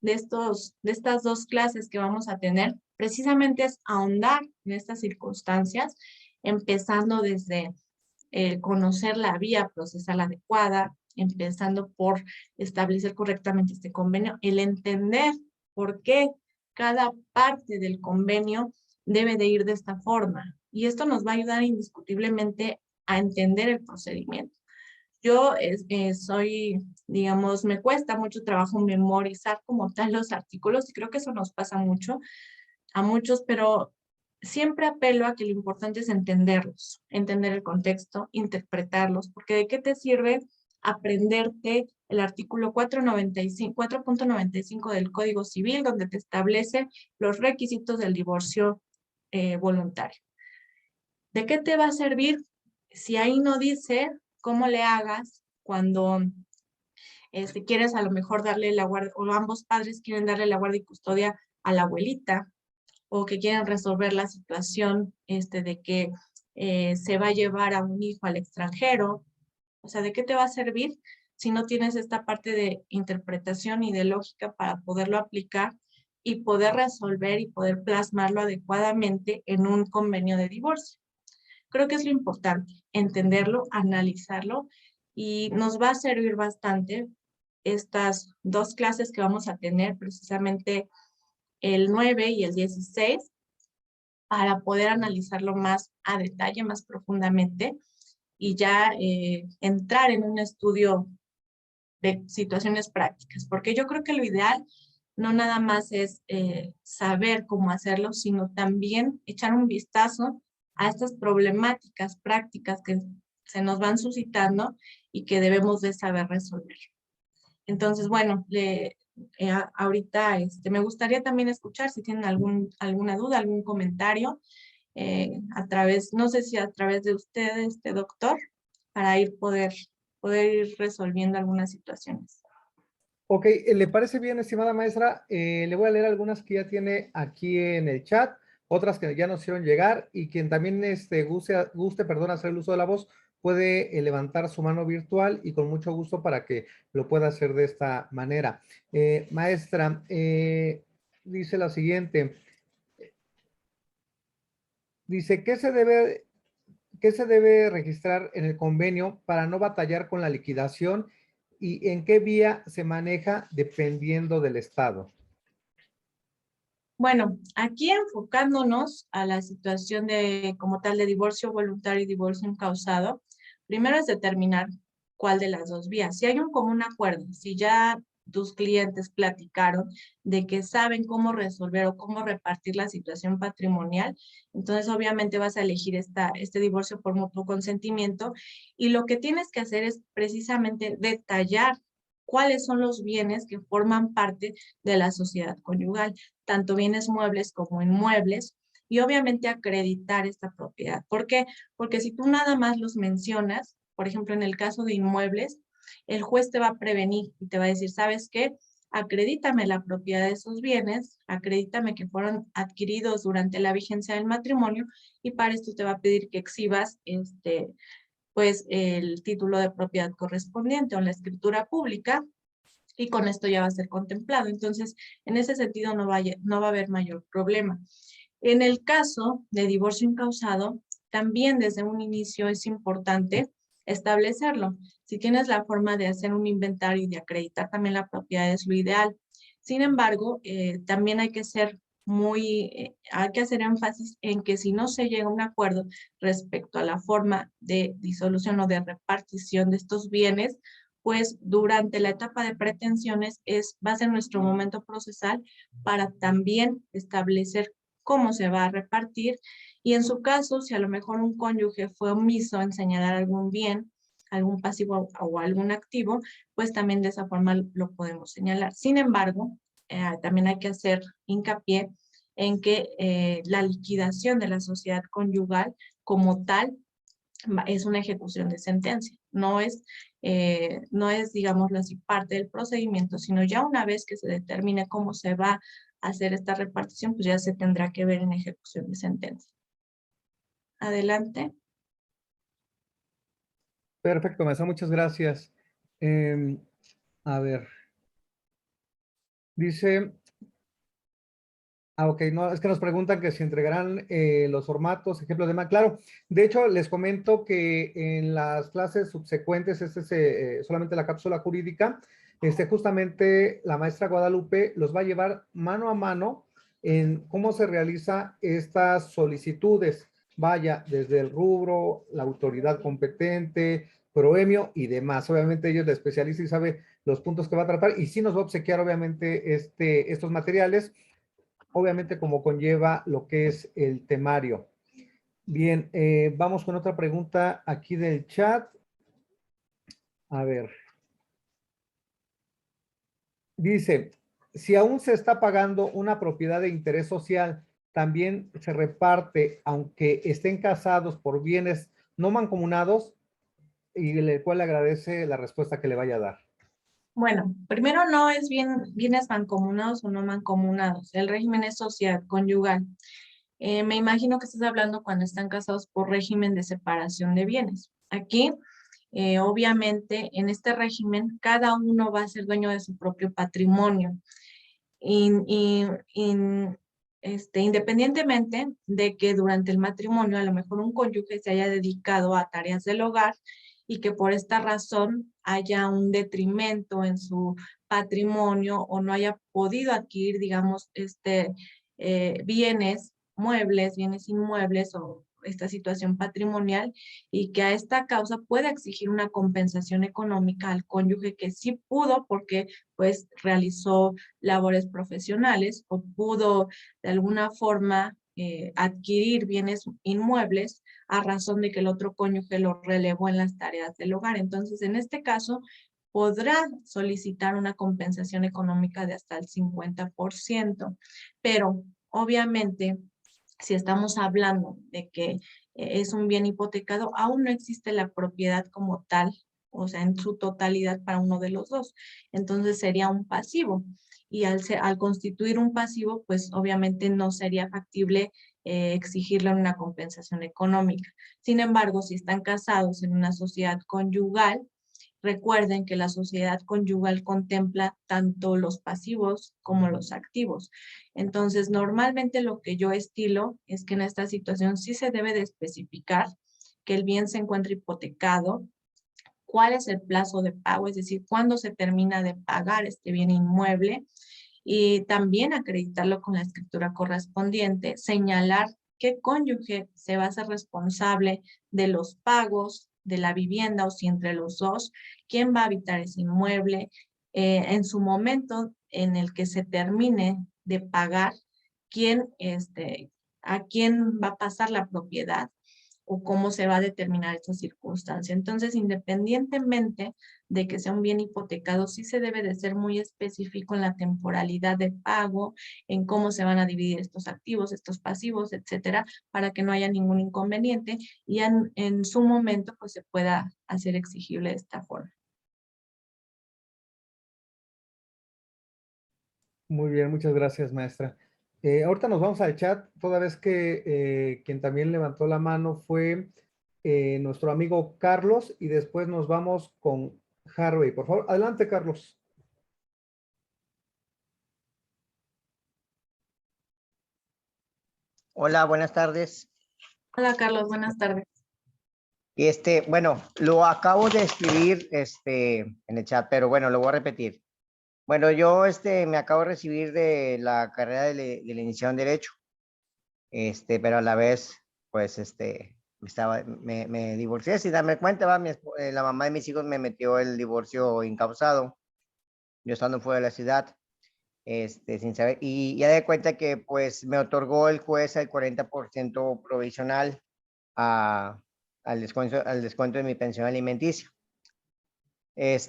de estas dos clases que vamos a tener precisamente es ahondar en estas circunstancias, empezando desde conocer la vía procesal adecuada, empezando por establecer correctamente este convenio, el entender por qué cada parte del convenio debe de ir de esta forma. Y esto nos va a ayudar indiscutiblemente a entender el procedimiento. Yo soy, digamos, me cuesta mucho trabajo memorizar como tal los artículos y creo que eso nos pasa mucho a muchos, pero siempre apelo a que lo importante es entenderlos, entender el contexto, interpretarlos, porque ¿de qué te sirve aprenderte el artículo 4.95 del Código Civil, donde te establece los requisitos del divorcio voluntario? ¿De qué te va a servir si ahí no dice cómo le hagas cuando quieres a lo mejor darle la guardia, o ambos padres quieren darle la guardia y custodia a la abuelita, o que quieren resolver la situación de que se va a llevar a un hijo al extranjero? O sea, ¿de qué te va a servir si no tienes esta parte de interpretación y de lógica para poderlo aplicar y poder resolver y poder plasmarlo adecuadamente en un convenio de divorcio? Creo que es lo importante, entenderlo, analizarlo, y nos va a servir bastante estas dos clases que vamos a tener, precisamente el 9 y el 16, para poder analizarlo más a detalle, más profundamente, y ya entrar en un estudio de situaciones prácticas, porque yo creo que lo ideal no nada más es saber cómo hacerlo, sino también echar un vistazo a estas problemáticas prácticas que se nos van suscitando y que debemos de saber resolver. Entonces, bueno, ahorita me gustaría también escuchar si tienen alguna duda, algún comentario, a través, no sé si a través de usted, doctor, para poder ir resolviendo algunas situaciones. Ok, ¿le parece bien, estimada maestra? Le voy a leer algunas que ya tiene aquí en el chat, otras que ya nos hicieron llegar, y quien también guste, perdón, hacer el uso de la voz, puede levantar su mano virtual y con mucho gusto para que lo pueda hacer de esta manera. Maestra, dice la siguiente, dice, ¿qué se debe registrar en el convenio para no batallar con la liquidación y en qué vía se maneja dependiendo del estado? Bueno, aquí enfocándonos a la situación como tal de divorcio voluntario y divorcio incausado, primero es determinar cuál de las dos vías. Si hay un común acuerdo, si ya tus clientes platicaron de que saben cómo resolver o cómo repartir la situación patrimonial, entonces obviamente vas a elegir este divorcio por mutuo consentimiento, y lo que tienes que hacer es precisamente detallar cuáles son los bienes que forman parte de la sociedad conyugal, tanto bienes muebles como inmuebles, y obviamente acreditar esta propiedad. ¿Por qué? Porque si tú nada más los mencionas, por ejemplo, en el caso de inmuebles, el juez te va a prevenir y te va a decir, ¿sabes qué? Acredítame la propiedad de esos bienes, acredítame que fueron adquiridos durante la vigencia del matrimonio, y para esto te va a pedir que exhibas pues el título de propiedad correspondiente o la escritura pública, y con esto ya va a ser contemplado. Entonces, en ese sentido no va a haber mayor problema. En el caso de divorcio incausado, también desde un inicio es importante establecerlo. Si tienes la forma de hacer un inventario y de acreditar también la propiedad es lo ideal. Sin embargo, también hay que ser hay que hacer énfasis en que si no se llega a un acuerdo respecto a la forma de disolución o de repartición de estos bienes, pues durante la etapa de pretensiones va a ser nuestro momento procesal para también establecer cómo se va a repartir y en su caso, si a lo mejor un cónyuge fue omiso en señalar algún bien, algún pasivo o algún activo, pues también de esa forma lo podemos señalar. Sin embargo, también hay que hacer hincapié en que la liquidación de la sociedad conyugal como tal es una ejecución de sentencia. No es, digámoslo así, parte del procedimiento, sino ya una vez que se determine cómo se va a hacer esta repartición, pues ya se tendrá que ver en ejecución de sentencia. Adelante. Perfecto, maestra, muchas gracias. A ver, dice, ok, no, es que nos preguntan que si entregarán los formatos, ejemplos de más. Claro, de hecho, les comento que en las clases subsecuentes, este es solamente la cápsula jurídica, justamente la maestra Guadalupe los va a llevar mano a mano en cómo se realiza estas solicitudes. Vaya, desde el rubro, la autoridad competente, proemio y demás. Obviamente ellos, la especialista y sabe los puntos que va a tratar y sí nos va a obsequiar, obviamente, estos materiales obviamente como conlleva lo que es el temario. Bien, vamos con otra pregunta aquí del chat. A ver. Dice, si aún se está pagando una propiedad de interés social, también se reparte, aunque estén casados por bienes no mancomunados, y el cual le agradece la respuesta que le vaya a dar. Bueno, primero no es bienes mancomunados o no mancomunados. El régimen es sociedad conyugal. Me imagino que estás hablando cuando están casados por régimen de separación de bienes. Aquí, obviamente, en este régimen, cada uno va a ser dueño de su propio patrimonio. Independientemente de que durante el matrimonio a lo mejor un cónyuge se haya dedicado a tareas del hogar y que por esta razón haya un detrimento en su patrimonio o no haya podido adquirir, digamos, bienes muebles, bienes inmuebles o esta situación patrimonial y que a esta causa pueda exigir una compensación económica al cónyuge que sí pudo porque pues realizó labores profesionales o pudo de alguna forma adquirir bienes inmuebles a razón de que el otro cónyuge lo relevó en las tareas del hogar. Entonces, en este caso, podrá solicitar una compensación económica de hasta el 50%, pero obviamente, si estamos hablando de que es un bien hipotecado, aún no existe la propiedad como tal, o sea, en su totalidad para uno de los dos. Entonces sería un pasivo. Y al constituir un pasivo, pues obviamente no sería factible exigirle una compensación económica. Sin embargo, si están casados en una sociedad conyugal, recuerden que la sociedad conyugal contempla tanto los pasivos como los activos. Entonces, normalmente lo que yo estilo es que en esta situación sí se debe de especificar que el bien se encuentra hipotecado, cuál es el plazo de pago, es decir, cuándo se termina de pagar este bien inmueble y también acreditarlo con la escritura correspondiente, señalar qué cónyuge se va a hacer responsable de los pagos de la vivienda o si entre los dos, quién va a habitar ese inmueble, en su momento en el que se termine de pagar, a quién va a pasar la propiedad o cómo se va a determinar esta circunstancia. Entonces, independientemente de que sea un bien hipotecado, sí se debe de ser muy específico en la temporalidad de pago, en cómo se van a dividir estos activos, estos pasivos, etcétera, para que no haya ningún inconveniente y en su momento pues se pueda hacer exigible de esta forma. Muy bien, muchas gracias, maestra. Ahorita nos vamos al chat, toda vez que quien también levantó la mano fue nuestro amigo Carlos y después nos vamos con Harvey. Por favor, adelante, Carlos. Hola, buenas tardes. Hola Carlos, buenas tardes. Y bueno, lo acabo de escribir en el chat, pero bueno, lo voy a repetir. Bueno, yo me acabo de recibir de la carrera de la licenciado en Derecho, pero a la vez, pues, me divorcié sin darme cuenta, va, la mamá de mis hijos me metió el divorcio incausado, yo estando fuera de la ciudad, sin saber, y ya de cuenta que, pues, me otorgó el juez el 40% provisional a, al descuento de mi pensión alimenticia.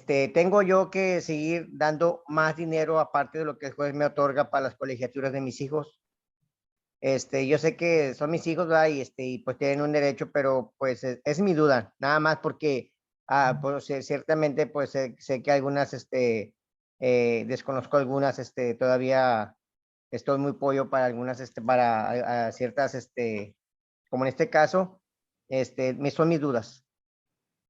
Tengo yo que seguir dando más dinero aparte de lo que el juez me otorga para las colegiaturas de mis hijos. Yo sé que son mis hijos, ¿verdad? Y pues tienen un derecho, pero pues es mi duda, nada más porque pues, ciertamente pues sé que algunas, desconozco algunas, todavía estoy muy pollo para algunas, para ciertas, como en este caso, son mis dudas.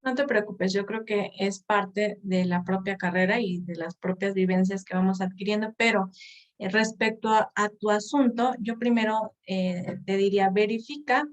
No te preocupes, yo creo que es parte de la propia carrera y de las propias vivencias que vamos adquiriendo, pero respecto a tu asunto, yo primero te diría, verifica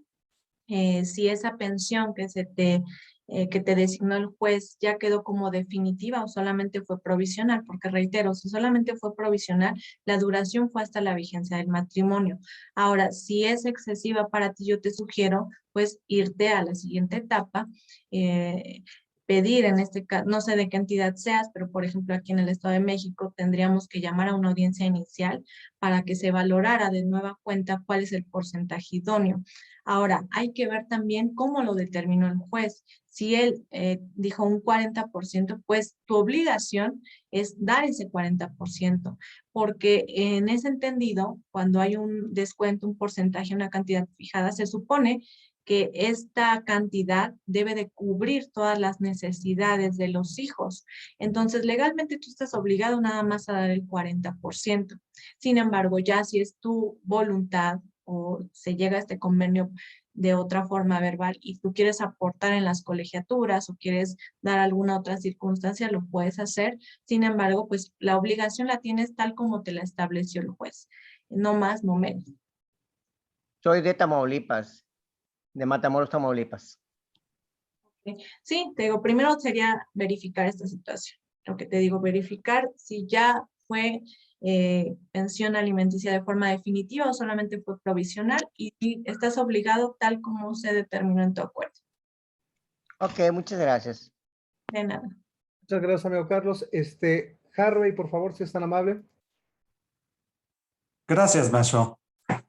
si esa pensión que te designó el juez ya quedó como definitiva o solamente fue provisional, porque reitero, si solamente fue provisional, la duración fue hasta la vigencia del matrimonio. Ahora, si es excesiva para ti, yo te sugiero pues irte a la siguiente etapa, eh, pedir en este caso, no sé de qué entidad seas, pero por ejemplo aquí en el Estado de México tendríamos que llamar a una audiencia inicial para que se valorara de nueva cuenta cuál es el porcentaje idóneo. Ahora, hay que ver también cómo lo determinó el juez. Si él dijo un 40%, pues tu obligación es dar ese 40%, porque en ese entendido, cuando hay un descuento, un porcentaje, una cantidad fijada, se supone que esta cantidad debe de cubrir todas las necesidades de los hijos. Entonces, legalmente tú estás obligado nada más a dar el 40%. Sin embargo, ya si es tu voluntad o se llega a este convenio de otra forma verbal y tú quieres aportar en las colegiaturas o quieres dar alguna otra circunstancia, lo puedes hacer. Sin embargo, pues la obligación la tienes tal como te la estableció el juez. No más, no menos. Soy de Tamaulipas, de Matamoros, Tamaulipas. Sí, te digo, primero sería verificar esta situación. Lo que te digo, verificar si ya fue pensión alimenticia de forma definitiva o solamente fue provisional y si estás obligado tal como se determinó en tu acuerdo. Ok, muchas gracias. De nada. Muchas gracias, amigo Carlos. Harvey, por favor, si es tan amable. Gracias, maestro.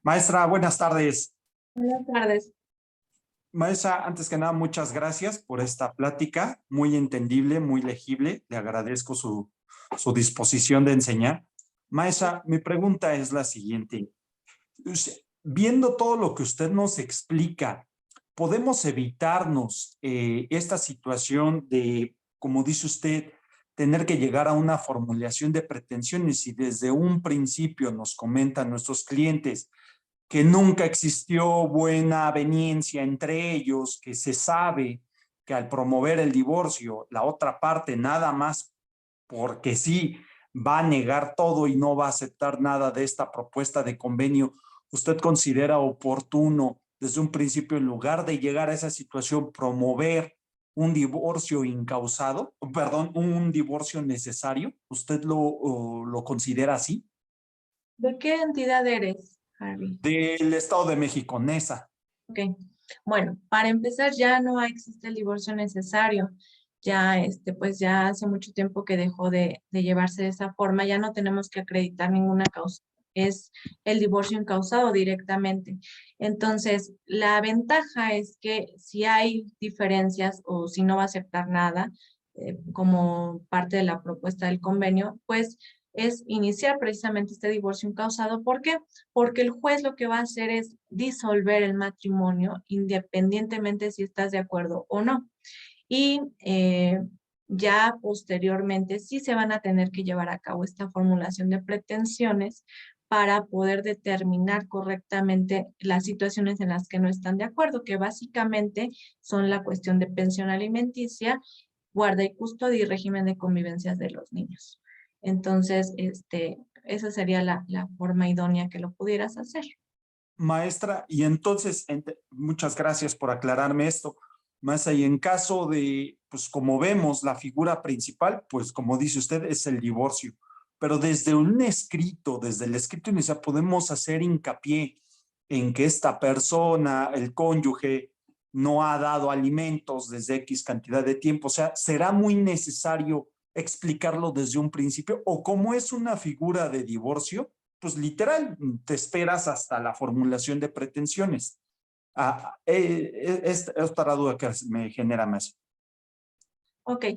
Maestra, buenas tardes. Buenas tardes. Maestra, antes que nada, muchas gracias por esta plática, muy entendible, muy legible. Le agradezco su disposición de enseñar. Maestra, mi pregunta es la siguiente. Viendo todo lo que usted nos explica, ¿podemos evitarnos esta situación de, como dice usted, tener que llegar a una formulación de pretensiones y desde un principio nos comentan nuestros clientes que nunca existió buena aveniencia entre ellos, que se sabe que al promover el divorcio, la otra parte nada más porque sí va a negar todo y no va a aceptar nada de esta propuesta de convenio? ¿Usted considera oportuno desde un principio, en lugar de llegar a esa situación, promover un divorcio incausado, perdón, un divorcio necesario? ¿Usted lo considera así? ¿De qué entidad eres, Harvey? Del Estado de México, NESA. Ok. Bueno, para empezar ya no existe el divorcio necesario. Ya, pues ya hace mucho tiempo que dejó de llevarse de esa forma. Ya no tenemos que acreditar ninguna causa. Es el divorcio incausado directamente. Entonces, la ventaja es que si hay diferencias o si no va a aceptar nada como parte de la propuesta del convenio, pues es iniciar precisamente este divorcio incausado. ¿Por qué? Porque el juez lo que va a hacer es disolver el matrimonio independientemente si estás de acuerdo o no. Y ya posteriormente sí se van a tener que llevar a cabo esta formulación de pretensiones para poder determinar correctamente las situaciones en las que no están de acuerdo, que básicamente son la cuestión de pensión alimenticia, guarda y custodia y régimen de convivencias de los niños. Entonces, esa sería la forma idónea que lo pudieras hacer. Maestra, y entonces, muchas gracias por aclararme esto. Más ahí en caso de, pues como vemos, la figura principal, pues como dice usted, es el divorcio. Pero desde un escrito, desde el escrito inicial, podemos hacer hincapié en que esta persona, el cónyuge, no ha dado alimentos desde X cantidad de tiempo. O sea, ¿será muy necesario explicarlo desde un principio? O como es una figura de divorcio, pues literal, te esperas hasta la formulación de pretensiones. Es otra duda que me genera más. Ok,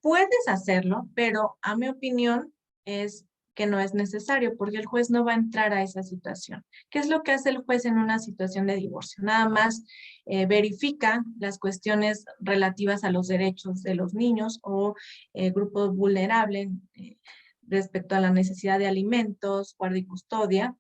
puedes hacerlo, pero a mi opinión es que no es necesario porque el juez no va a entrar a esa situación. ¿Qué es lo que hace el juez en una situación de divorcio? Nada más verifica las cuestiones relativas a los derechos de los niños o grupos vulnerables respecto a la necesidad de alimentos, guardia y custodia,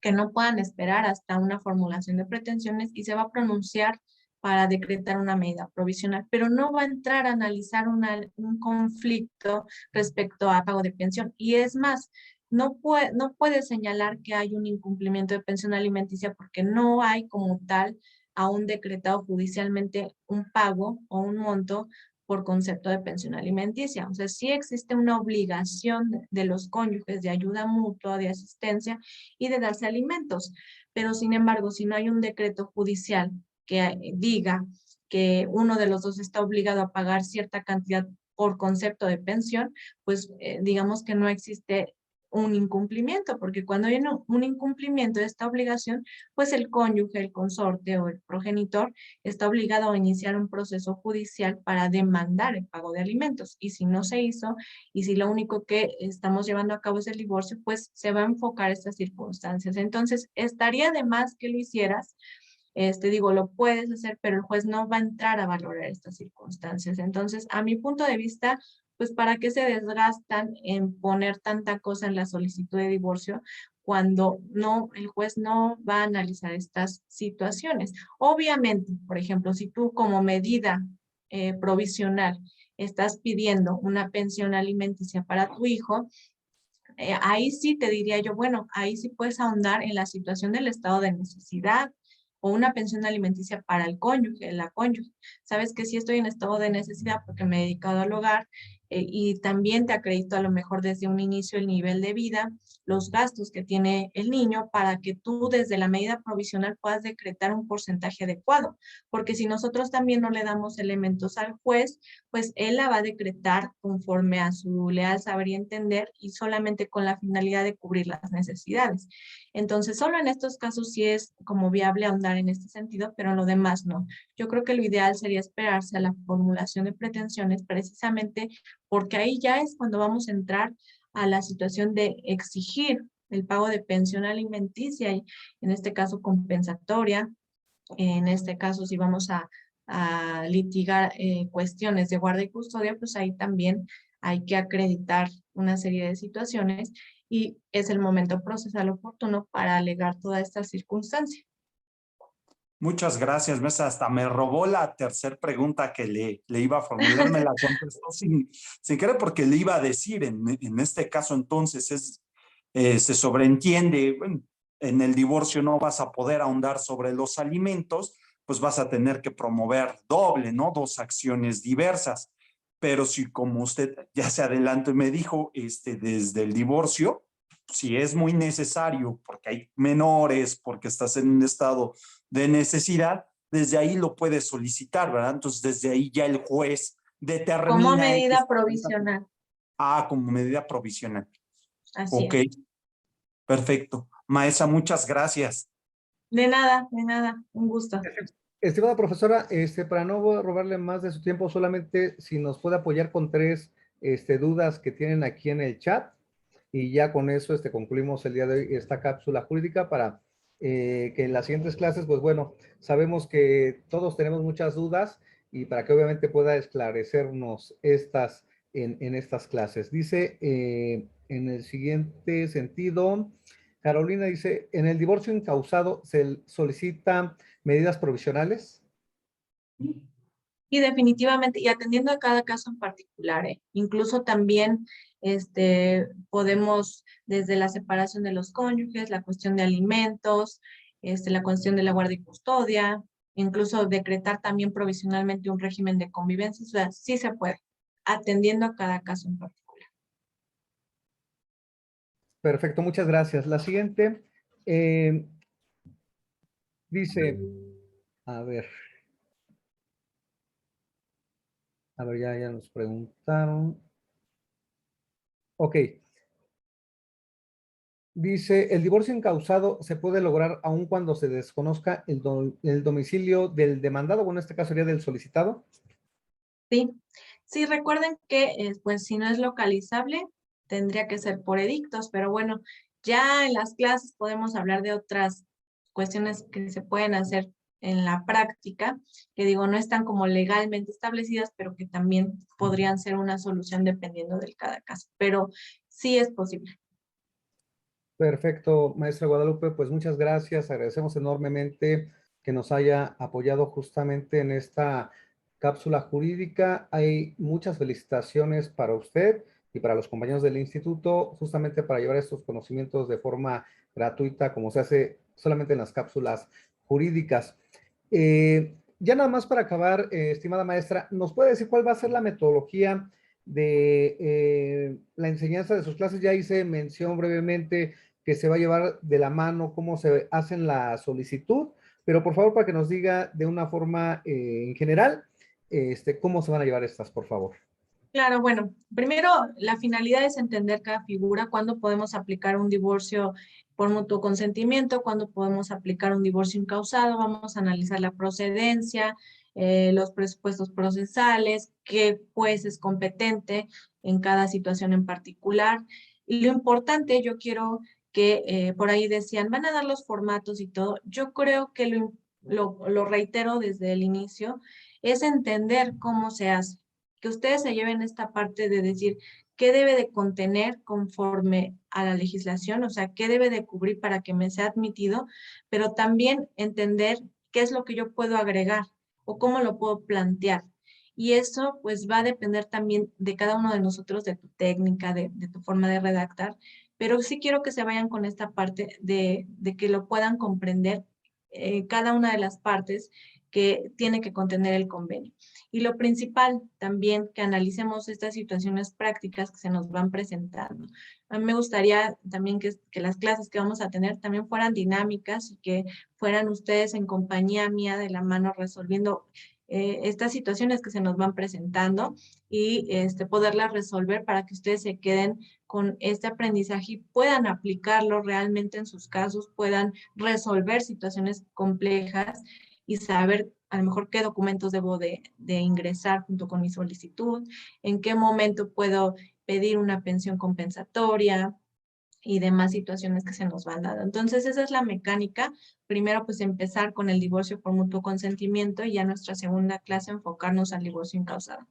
que no puedan esperar hasta una formulación de pretensiones y se va a pronunciar para decretar una medida provisional, pero no va a entrar a analizar un conflicto respecto a pago de pensión. Y es más, no puede señalar que hay un incumplimiento de pensión alimenticia porque no hay como tal aún decretado judicialmente un pago o un monto por concepto de pensión alimenticia. O sea, sí existe una obligación de los cónyuges de ayuda mutua, de asistencia y de darse alimentos. Pero sin embargo, si no hay un decreto judicial que diga que uno de los dos está obligado a pagar cierta cantidad por concepto de pensión, pues digamos que no existe un incumplimiento, porque cuando hay un incumplimiento de esta obligación, pues el cónyuge, el consorte o el progenitor está obligado a iniciar un proceso judicial para demandar el pago de alimentos. Y si no se hizo, y si lo único que estamos llevando a cabo es el divorcio, pues se va a enfocar estas circunstancias. Entonces, estaría de más que lo hicieras. Digo, lo puedes hacer, pero el juez no va a entrar a valorar estas circunstancias. Entonces, a mi punto de vista, pues ¿para qué se desgastan en poner tanta cosa en la solicitud de divorcio cuando no, el juez no va a analizar estas situaciones? Obviamente, por ejemplo, si tú como medida provisional estás pidiendo una pensión alimenticia para tu hijo, ahí sí te diría yo, bueno, ahí sí puedes ahondar en la situación del estado de necesidad o una pensión alimenticia para el cónyuge, la cónyuge. Sabes que sí estoy en estado de necesidad porque me he dedicado al hogar y también te acredito a lo mejor desde un inicio el nivel de vida, los gastos que tiene el niño para que tú desde la medida provisional puedas decretar un porcentaje adecuado. Porque si nosotros también no le damos elementos al juez, pues él la va a decretar conforme a su leal saber y entender y solamente con la finalidad de cubrir las necesidades. Entonces, solo en estos casos sí es como viable ahondar en este sentido, pero en lo demás no. Yo creo que lo ideal sería esperarse a la formulación de pretensiones precisamente porque ahí ya es cuando vamos a entrar a la situación de exigir el pago de pensión alimenticia y en este caso compensatoria. En este caso, si vamos a litigar cuestiones de guarda y custodia, pues ahí también hay que acreditar una serie de situaciones y es el momento procesal oportuno para alegar toda esta circunstancia. Muchas gracias, Mesa. Hasta me robó la tercera pregunta que le iba a formular, me la contestó sin querer porque le iba a decir, en este caso entonces se sobreentiende, bueno, en el divorcio no vas a poder ahondar sobre los alimentos, pues vas a tener que promover doble, ¿no? Dos acciones diversas. Pero si como usted ya se adelantó y me dijo, desde el divorcio, si es muy necesario porque hay menores, porque estás en un estado de necesidad, desde ahí lo puedes solicitar, ¿verdad? Entonces, desde ahí ya el juez Como determina en qué medida provisional. como medida provisional. Así Ok, es. perfecto. Maestra, muchas gracias. De nada, un gusto. Estimada profesora, para no robarle más de su tiempo, solamente si nos puede apoyar con tres dudas que tienen aquí en el chat y ya con eso concluimos el día de hoy esta cápsula jurídica para que en las siguientes clases, pues bueno, sabemos que todos tenemos muchas dudas y para que obviamente pueda esclarecernos estas en estas clases. Dice en el siguiente sentido, Carolina dice, en el divorcio incausado se solicita medidas provisionales. Y definitivamente, y atendiendo a cada caso en particular, incluso también podemos, desde la separación de los cónyuges, la cuestión de alimentos, la cuestión de la guardia y custodia, incluso decretar también provisionalmente un régimen de convivencia. O sea, sí se puede, atendiendo a cada caso en particular. Perfecto, muchas gracias. La siguiente dice, a ver, ya nos preguntaron. Ok. Dice, el divorcio incausado se puede lograr aun cuando se desconozca el domicilio del demandado, bueno, en este caso sería del solicitado. Sí, sí, recuerden que pues si no es localizable, tendría que ser por edictos, pero bueno, ya en las clases podemos hablar de otras cuestiones que se pueden hacer en la práctica, que digo, no están como legalmente establecidas, pero que también podrían ser una solución dependiendo de cada caso, pero sí es posible. Perfecto, maestra Guadalupe, pues muchas gracias. Agradecemos enormemente que nos haya apoyado justamente en esta cápsula jurídica. Hay muchas felicitaciones para usted y para los compañeros del instituto, justamente para llevar estos conocimientos de forma gratuita, como se hace solamente en las cápsulas jurídicas. Ya nada más para acabar, estimada maestra, ¿nos puede decir cuál va a ser la metodología de la enseñanza de sus clases? Ya hice mención brevemente que se va a llevar de la mano cómo se hacen la solicitud, pero por favor para que nos diga de una forma en general, cómo se van a llevar estas, por favor. Claro, bueno, primero la finalidad es entender cada figura, cuándo podemos aplicar un divorcio por mutuo consentimiento, cuándo podemos aplicar un divorcio incausado, vamos a analizar la procedencia, los presupuestos procesales, qué juez es competente en cada situación en particular. Y lo importante, yo quiero que por ahí decían, van a dar los formatos y todo, yo creo que lo reitero desde el inicio, es entender cómo se hace, que ustedes se lleven esta parte de decir qué debe de contener conforme a la legislación, o sea, qué debe de cubrir para que me sea admitido, pero también entender qué es lo que yo puedo agregar o cómo lo puedo plantear. Y eso pues va a depender también de cada uno de nosotros, de tu técnica, de tu forma de redactar, pero sí quiero que se vayan con esta parte de que lo puedan comprender cada una de las partes que tiene que contener el convenio. Y lo principal también, que analicemos estas situaciones prácticas que se nos van presentando. A mí me gustaría también que las clases que vamos a tener también fueran dinámicas y que fueran ustedes en compañía mía de la mano resolviendo estas situaciones que se nos van presentando y poderlas resolver para que ustedes se queden con este aprendizaje y puedan aplicarlo realmente en sus casos, puedan resolver situaciones complejas y saber a lo mejor qué documentos debo de ingresar junto con mi solicitud, en qué momento puedo pedir una pensión compensatoria y demás situaciones que se nos van dando. Entonces, esa es la mecánica. Primero, pues empezar con el divorcio por mutuo consentimiento y ya nuestra segunda clase enfocarnos al divorcio incausado.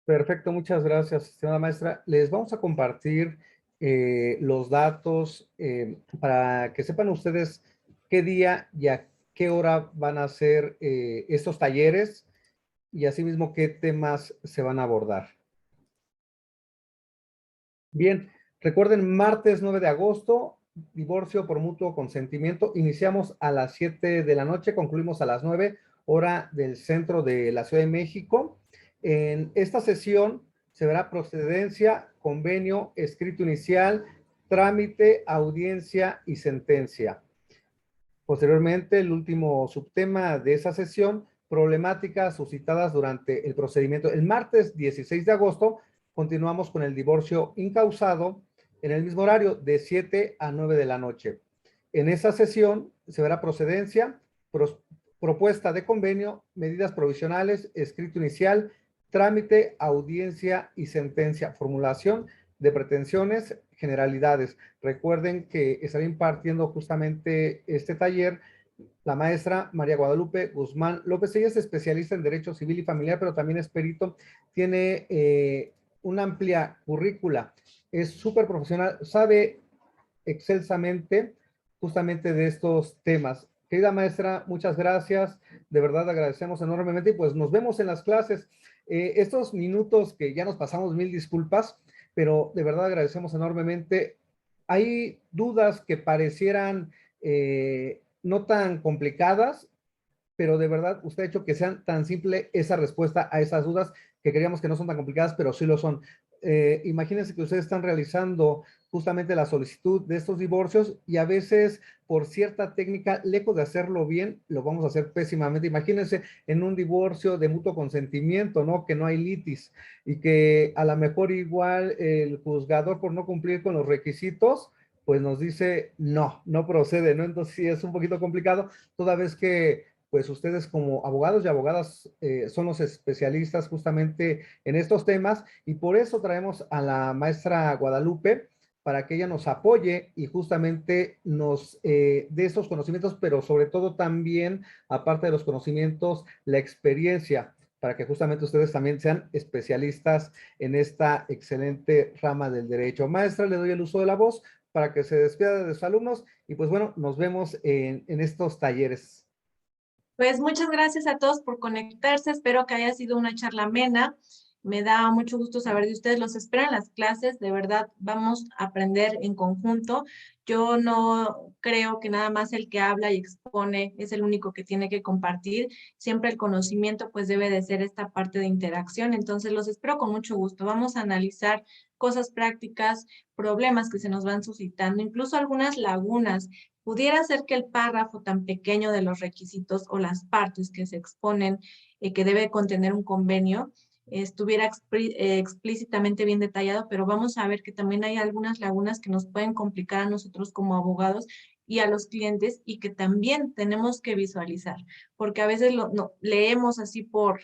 Perfecto, muchas gracias, estimada maestra. Les vamos a compartir los datos para que sepan ustedes qué día y a qué hora van a hacer estos talleres y asimismo qué temas se van a abordar. Bien, recuerden, martes 9 de agosto, divorcio por mutuo consentimiento. Iniciamos a las 7 de la noche, concluimos a las 9, hora del centro de la Ciudad de México. En esta sesión se verá procedencia, convenio, escrito inicial, trámite, audiencia y sentencia. Posteriormente, el último subtema de esa sesión, problemáticas suscitadas durante el procedimiento. El martes 16 de agosto continuamos con el divorcio incausado en el mismo horario de 7 a 9 de la noche. En esa sesión se verá procedencia, propuesta de convenio, medidas provisionales, escrito inicial, trámite, audiencia y sentencia, formulación de pretensiones, generalidades. Recuerden que estará impartiendo justamente este taller la maestra María Guadalupe Guzmán López. Ella es especialista en Derecho Civil y Familiar, pero también es perito. Tiene una amplia currícula. Es súper profesional, sabe excelsamente justamente de estos temas. Querida maestra, muchas gracias. De verdad agradecemos enormemente y pues nos vemos en las clases. Estos minutos que ya nos pasamos, mil disculpas, pero de verdad agradecemos enormemente. Hay dudas que parecieran no tan complicadas, pero de verdad usted ha hecho que sean tan simple esa respuesta a esas dudas que creíamos que no son tan complicadas, pero sí lo son. Imagínense que ustedes están realizando justamente la solicitud de estos divorcios y a veces por cierta técnica, lejos de hacerlo bien, lo vamos a hacer pésimamente. Imagínense en un divorcio de mutuo consentimiento, ¿no? Que no hay litis y que a lo mejor igual el juzgador por no cumplir con los requisitos, pues nos dice no, no procede, ¿no? Entonces sí es un poquito complicado, toda vez que pues ustedes como abogados y abogadas son los especialistas justamente en estos temas y por eso traemos a la maestra Guadalupe para que ella nos apoye y justamente nos dé esos conocimientos, pero sobre todo también, aparte de los conocimientos, la experiencia, para que justamente ustedes también sean especialistas en esta excelente rama del derecho. Maestra, le doy el uso de la voz para que se despida de sus alumnos y pues bueno, nos vemos en estos talleres. Pues muchas gracias a todos por conectarse. Espero que haya sido una charla amena. Me da mucho gusto saber de ustedes. Los espero en las clases. De verdad, vamos a aprender en conjunto. Yo no creo que nada más el que habla y expone es el único que tiene que compartir. Siempre el conocimiento pues debe de ser esta parte de interacción. Entonces los espero con mucho gusto. Vamos a analizar cosas prácticas, problemas que se nos van suscitando, incluso algunas lagunas. Pudiera ser que el párrafo tan pequeño de los requisitos o las partes que se exponen que debe contener un convenio estuviera explícitamente bien detallado, pero vamos a ver que también hay algunas lagunas que nos pueden complicar a nosotros como abogados y a los clientes y que también tenemos que visualizar, porque a veces leemos así por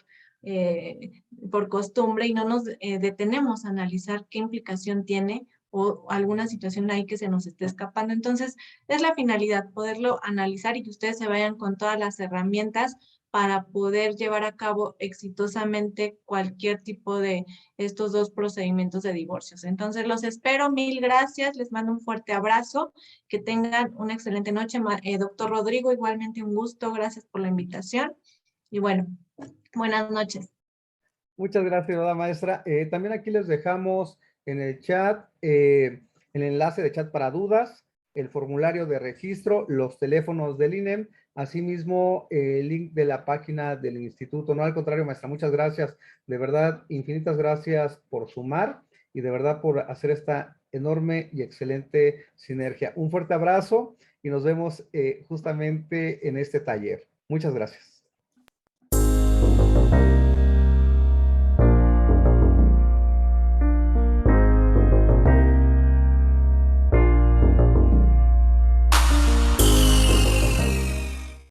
costumbre y no nos detenemos a analizar qué implicación tiene o alguna situación ahí que se nos esté escapando. Entonces, es la finalidad, poderlo analizar y que ustedes se vayan con todas las herramientas para poder llevar a cabo exitosamente cualquier tipo de estos dos procedimientos de divorcios. Entonces, los espero, mil gracias, les mando un fuerte abrazo, que tengan una excelente noche. Doctor Rodrigo, igualmente un gusto, gracias por la invitación y bueno, buenas noches. Muchas gracias, ¿verdad, maestra? También aquí les dejamos en el chat el enlace de chat para dudas, el formulario de registro, los teléfonos del INEM, asimismo el link de la página del instituto. No, al contrario, maestra, muchas gracias. De verdad, infinitas gracias por sumar y de verdad por hacer esta enorme y excelente sinergia. Un fuerte abrazo y nos vemos justamente en este taller. Muchas gracias.